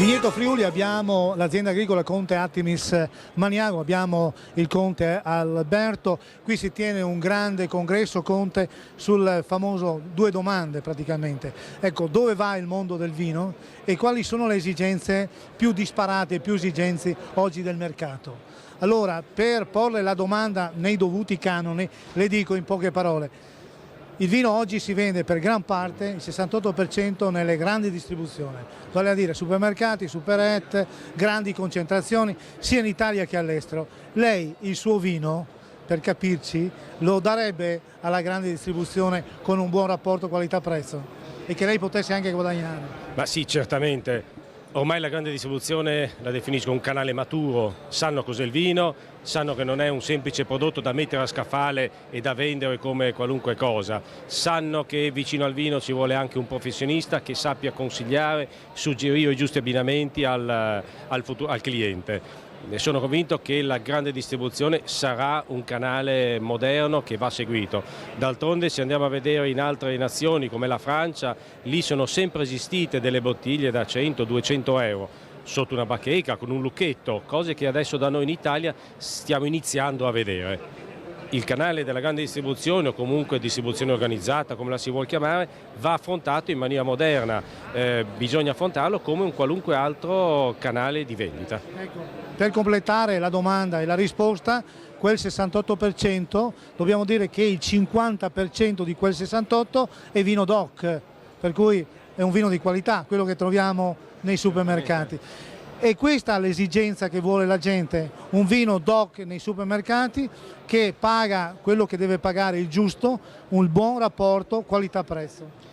Vigneto Friuli abbiamo l'azienda agricola Conte Attimis Maniago, abbiamo il Conte Alberto, qui si tiene un grande congresso Conte sul famoso due domande praticamente, ecco dove va il mondo del vino e quali sono le esigenze più disparate, più esigenze oggi del mercato. Allora per porle la domanda nei dovuti canoni le dico in poche parole. Il vino oggi si vende per gran parte, il 68% nelle grandi distribuzioni, vale a dire supermercati, superette, grandi concentrazioni, sia in Italia che all'estero. Lei il suo vino, per capirci, lo darebbe alla grande distribuzione con un buon rapporto qualità-prezzo e che lei potesse anche guadagnare? Ma sì, certamente. Ormai la grande distribuzione la definisco un canale maturo, sanno cos'è il vino, sanno che non è un semplice prodotto da mettere a scaffale e da vendere come qualunque cosa, sanno che vicino al vino ci vuole anche un professionista che sappia consigliare, suggerire i giusti abbinamenti al cliente. Ne sono convinto che la grande distribuzione sarà un canale moderno che va seguito. D'altronde se andiamo a vedere in altre nazioni come la Francia, lì sono sempre esistite delle bottiglie da 100-200 euro sotto una bacheca con un lucchetto, cose che adesso da noi in Italia stiamo iniziando a vedere. Il canale della grande distribuzione o comunque distribuzione organizzata, come la si vuol chiamare, va affrontato in maniera moderna, bisogna affrontarlo come un qualunque altro canale di vendita. Ecco, per completare la domanda e la risposta, quel 68%, dobbiamo dire che il 50% di quel 68% è vino DOC, per cui è un vino di qualità, quello che troviamo nei supermercati. E questa è l'esigenza che vuole la gente, un vino DOC nei supermercati che paga quello che deve pagare il giusto, un buon rapporto qualità-prezzo.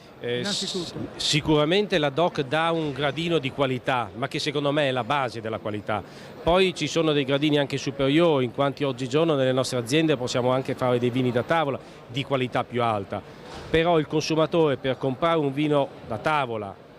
Sicuramente la DOC dà un gradino di qualità, ma che secondo me è la base della qualità. Poi ci sono dei gradini anche superiori, in quanto oggigiorno nelle nostre aziende possiamo anche fare dei vini da tavola di qualità più alta. Però il consumatore per comprare un vino da tavola,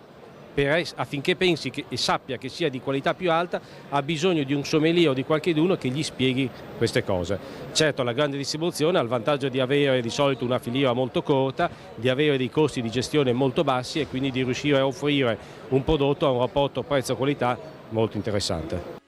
affinché pensi e sappia che sia di qualità più alta, ha bisogno di un sommelier o di qualcheduno che gli spieghi queste cose. Certo, la grande distribuzione ha il vantaggio di avere di solito una filiera molto corta, di avere dei costi di gestione molto bassi e quindi di riuscire a offrire un prodotto a un rapporto prezzo-qualità molto interessante.